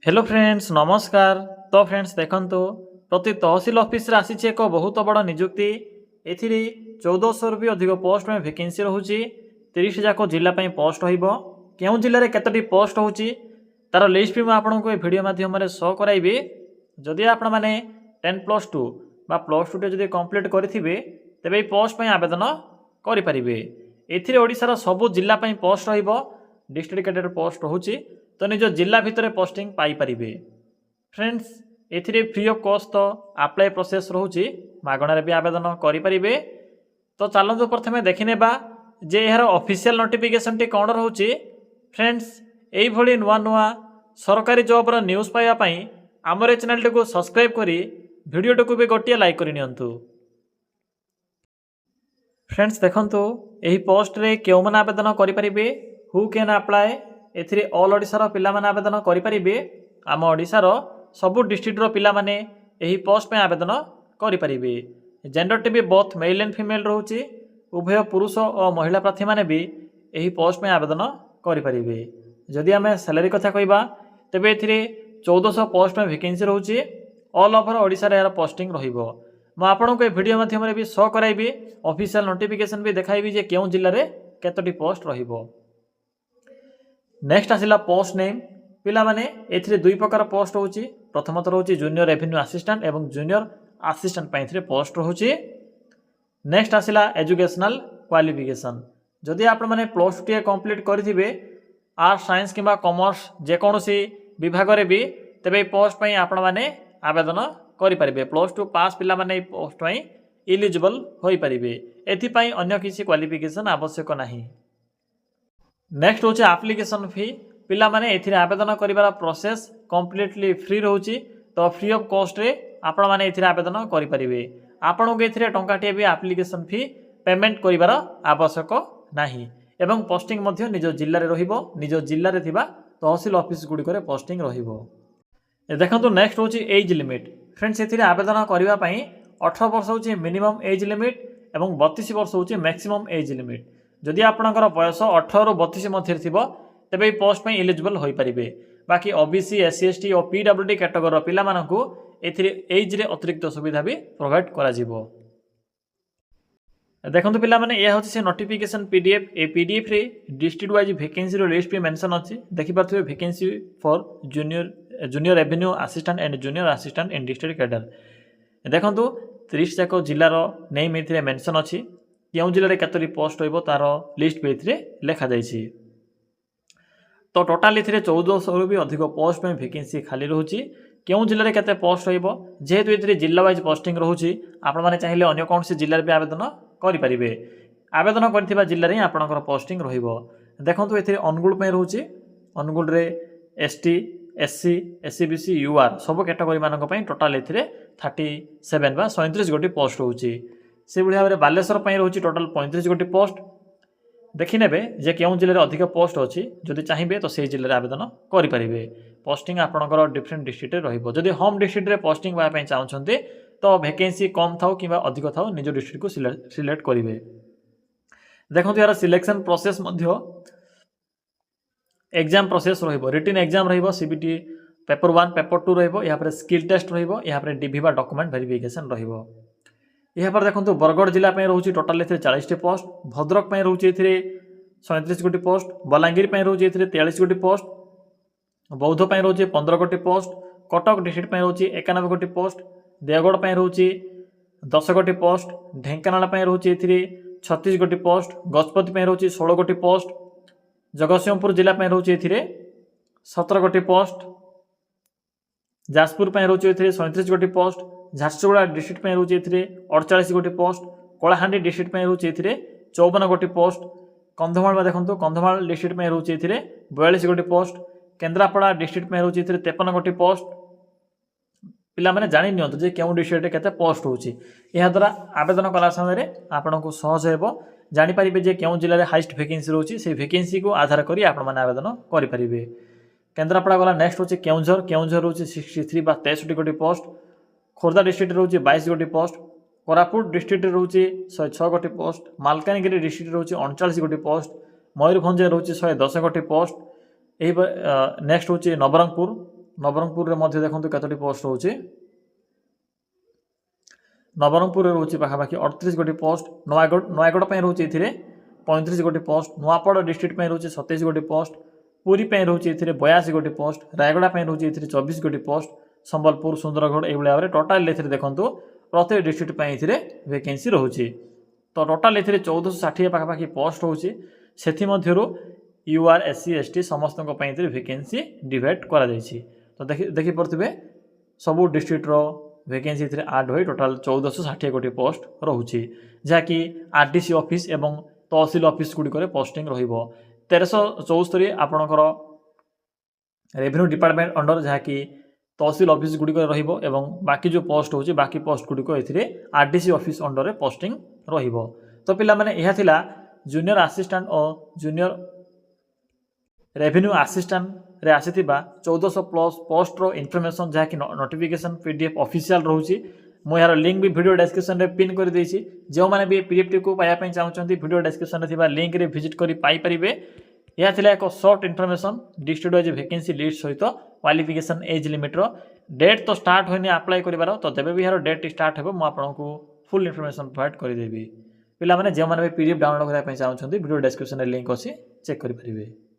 Hello friends नमस्कार। तो friends देखंतु प्रति तहसील ऑफिस रे आसी एक बहुत बड़ नियुक्ति एथिरे 1400 भी अधिक पोस्ट में वैकेंसी रहुची 30 जाक जिला पई पोस्ट होइबो। केउ जिल्ला रे केतोटी पोस्ट होउची तार लिस्ट भी मैं आपको ए वीडियो माध्यम रे शो कराइबी। जदि आपण माने 10+2 बा +2 टे जदि कंप्लीट करिथिबे तेबे ए पोस्ट पई आवेदन करि परिबे। एथिरे ओडिसा रो सब जिला पई पोस्ट रहिबो। डिस्ट्रिक्ट कैडर पोस्ट होउची तो निज जिला भितर पोस्टिंग पाई परिबे। फ्रेंड्स एथिरे फ्री ऑफ कॉस्ट तो अप्लाई प्रोसेस रोची मागणार भी आवेदन करि परिबे। तो चलतु प्रथमे देखिनेबा जे यार ऑफिशियल नोटिफिकेशन टी कौन रोची। फ्रेंड्स एई भली नुआ नुआ सरकारी जॉब रो न्यूज़ पाइबा पई हमर चैनल को सब्सक्राइब करी वीडियो को भी गोटिए लाइक करि नियंतु। फ्रेंड्स देखंतु एही पोस्ट रे केउ मन आवेदन करि परिबे। हु कैन अप्लाई एथिरे ऑल ओडिसा पिला माने आवेदन करि परिबे। आम ओडिसा सबु डिस्ट्रिक्ट पिला माने एही पोस्ट पे आवेदन करि परिबे। जेंडर टी भी बोथ मेल एंड फीमेल रहउची। उभय पुरुष और महिला प्रार्थी माने भी एही पोस्ट पे आवेदन करि परिबे। जदि आमे सैलरी कथा कहबा तबे एथिरे 1400 पोस्ट में वैकेंसी रहउची। ऑल ओवर ओडिसा रे यार पोस्टिंग रहिबो। मैं आपनको ए वीडियो माध्यम रे भी शो कराइबी। ऑफिशियल नोटिफिकेशन भी देखाइबी जे केउ जिल्ला रे केतोटी पोस्ट रहिबो। नेक्स्ट आसिला पोस्ट नेम पिला माने एथिरे दुई प्रकार पोस्ट होउची। प्रथमत रहउची जूनियर रेवेन्यू असिस्टेंट एवं जूनियर असिस्टेंट पई एथिरे पोस्ट रहउची। नेक्स्ट आसिला एजुकेशनल क्वालिफिकेशन जदि आपण माने +2 टी कंप्लीट करिथिबे आर्ट्स साइंस किबा कॉमर्स जे कोनोसी विभाग रे भी तबे पोस्ट पई आपण माने आवेदन करि परिबे। +2 पास पिला माने पोस्ट पई एलिजिबल होई परिबे। एथि पई अन्य किसी क्वालिफिकेशन आवश्यक नाही। नेक्स्ट होचे एप्लिकेशन फी पिला माने एथिरे आवेदन करिवार प्रोसेस कंप्लीटली फ्री रहउची। तो फ्री ऑफ कॉस्ट रे आपण माने एथिरे आवेदन करि परिबे। आपण को एथिरे टंकाटे भी एप्लिकेशन फी पेमेंट करिवार आवश्यक नाही एवं पोस्टिंग मध्य निज जिल्ला रे रहिबो। निज जिल्ला रे थिबा तहसील ऑफिस गुडी करे पोस्टिंग रहिबो। देखंतु नेक्स्ट होची एज लिमिट। फ्रेंड्स एथिरे आवेदन करिवा पई 18 वर्ष होची मिनिमम एज लिमिट एवं 32 वर्ष होची मैक्सिमम एज लिमिट। जदि आपणकर बयस 18 ରୁ 32 मध्य थिबो तबे पोस्ट में एलिजिबल होई परिबे। बाकी ओबीसी एससी एसटी और पीडब्ल्यूडी कैटेगरी पिला मानकु एथिरे एज रे अतिरिक्त सुविधा भी प्रोवाइड करा जिवो। देखंतु पिला माने ए होछि से नोटिफिकेशन पीडीएफ। ए पीडीएफ रे डिस्ट्रिक्ट वाइज वैकेंसी रो लिस्ट भी मेंशन अछि। देखि पाथुबे vacancy for junior revenue assistant and junior assistant in district cadre. देखंतु 30 जाक जिल्ला रो नेम एथिरे मेंशन अछि। केउ जिल्ला रे केतोरी पोस्ट होइबो तार लिस्ट भी एथिरे लेखा जाइछि। तो टोटाल एथिरे 1400 ରୁ भी अधिक पोस्ट में वैकेंसी खाली रहउची। केउ जिल्ला रे केते पोस्ट होइबो जेहेतु एथिरे जिल्ला वाइज पोस्टिंग रहउची आपण माने चाहिले अन्य कोनसी जिल्ला रे भी आवेदन करि परिबे। आवेदन करथिबा जिल्ला रे आपणकर पोस्टिंग रहिबो। देखंतु एथिरे अनुगुल पे रहउची। अनुगुल रे एसटी एससी एससीबीसी यूआर सब कैटेगरी मानक पई टोटाल एथिरे 37 बा 37 गोटी पोस्ट रहउची। से भाव में बालेश्वर रोचे टोटाल 35 गोटी पोस्ट। देखी ने जे केउ जिले में अधिक पोस्ट अच्छी जदि चाहिए तो सही जिले में आवेदन करें। पोस्टिंग आपंकर डिफरेंट डिस्ट्रिक्ट रही। होम डिस्ट्रिक्ट रे पोस्टिंग पाई चाहते तो वैकेंसी कम थाउ कि अधिक थाउ निज डिस्ट्रिक्ट को सिलेक्ट करेंगे। देखो यार selection process exam process written exam CBT paper 1 paper 2 रहा स्किल टेस्ट रहा डीवी बा डॉक्यूमेंट वेरिफिकेशन रहा। यहाँ पर देखो बरगढ़ जिला रोचे टोटाल 40 टी पोस्ट। भद्रक रोचे 37 गोटी पोस्ट। बलांगीर रोचे 43 गोटी पोस्ट। बौद्ध रोचे 15 गोटी पोस्ट। कटक डिस्ट्रिक्ट रोचे 91 गोटी पोस्ट। देवगढ़ रोचे 10 गोटी पोस्ट। ढेंकानाल रोचे 36 गोटी पोस्ट। गजपति रोचे 16 गोटी पोस्ट। जगतसिंहपुर जिला रोचे 17 गोटी पोस्ट। जाजपुर रोचे 37 गोटी पोस्ट। झारसुगुड़ा डिस्ट्रिक्ट में रोचे 48 गोटी पोस्ट। कलाहांडी डिस्ट्रिक्ट में रोचे 54 गोटी पोस्ट। कंधमाल में देखो कंधमाल डिस्ट्रिक्ट में रोचे 42 गोटी पोस्ट। केन्द्रापड़ा डिस्ट्रिक्ट में रोचे 53 गोटी पोस्ट। पिला माने जानि नियंतु जे केउ डिस्ट्रिक्ट केते पोस्ट होची। यह द्वारा आवेदन कला समय आपन को सहज हेबो जानि परिबे जे केउ जिल्ला रे हाईएस्ट वैकेंसी रोची से वैकेंसी को आधार करी आपन माने आवेदन करि परिबे। केन्द्रापड़ा गला नेक्स्ट होची केउंझर रोची 63 बा 63 गोटी पोस्ट। खोर्धा डिस्ट्रिक्ट रोचे 22 गोटी पोस्ट। कोरापुट डिस्ट्रिक्ट रोचे 106 गोटी पोस्ट। मालकानगिरी डिस्ट्रिक्ट रोचे 39 गोटी पोस्ट। मयूरभंज रोचे 110 गोटी पोस्ट। नेक्स्ट होची नवरंगपुर नवरंगपुर रे मध्य देखंतु कतोटी पोस्ट होची नवरंगपुर रे रोची पाखापाखि 38 गोटी पोस्ट नयागढ़ पे रोची एथिरे 35 गोटी पोस्ट नुआपड़ डिस्ट्रिक्ट पे रोची 27 गोटी पोस्ट पुरी पे रोची एथिरे 82 गोटी पोस्ट रायगढ़ पे रोची एथिरे 24 गोटी पोस्ट संबलपुर सुंदरगढ़ एई भाबरे टोटल एथिरे देखंतु प्रत्येक डिस्ट्रिक्ट पे एथिरे वैकेंसी रहउची तो टोटल एथिरे 1460 पाखापाखि पोस्ट होची सेथि मध्यरु यूआर एससी एसटी समस्त वैकेंसी डिवाइड करा जायछि तो देखि पड़थिबे सबु डिस्ट्रिक्ट रो वैकेंसी एथिरे ऐड होई टोटल 1460 गोटी पोस्ट रहउछि जाकि आरडीसी ऑफिस एवं तहसील ऑफिस गुडी करे पोस्टिंग रहिबो 1374 आपणकर रेवेन्यू डिपार्टमेंट अंडर जाकि तहसील ऑफिस गुडी करे रहिबो एवं बाकी जो पोस्ट होछि बाकी पोस्ट गुडी को एथिरे आरडीसी ऑफिस अंडर रे पोस्टिंग रहिबो तो पिला माने एहा थिला जूनियर असिस्टेंट और जूनियर रेवेन्यू असिस्टेंट रे आसीथिबा 1400 प्लस पोस्ट रो इन्फॉर्मेशन जहाँकि नोटिफिकेशन पीडीएफ ऑफिशियल रहउची मो यार लिंक भी वीडियो डिस्क्रिप्शन रे पिन कर देछि जो माने भी पीडीएफ टी को पाया पई चाहउचंती वीडियो डिस्क्रिप्शन रे थिबा लिंक रे विजिट करी पाई परिबे या थिला एक short information district wise vacancy list सहित क्वालिफिकेशन एज लिमिट रो डेट तो स्टार्ट होइने अप्लाई करिबार तो जेबे भी यार डेट स्टार्ट हेबो मो आपनको फुल इन्फॉर्मेशन प्रोवाइड करि देबी पिला माने जे माने पीडीएफ डाउनलोड करै पई चाहउचंती वीडियो डिस्क्रिप्शन रे लिंक अछि चेक करि परिबे।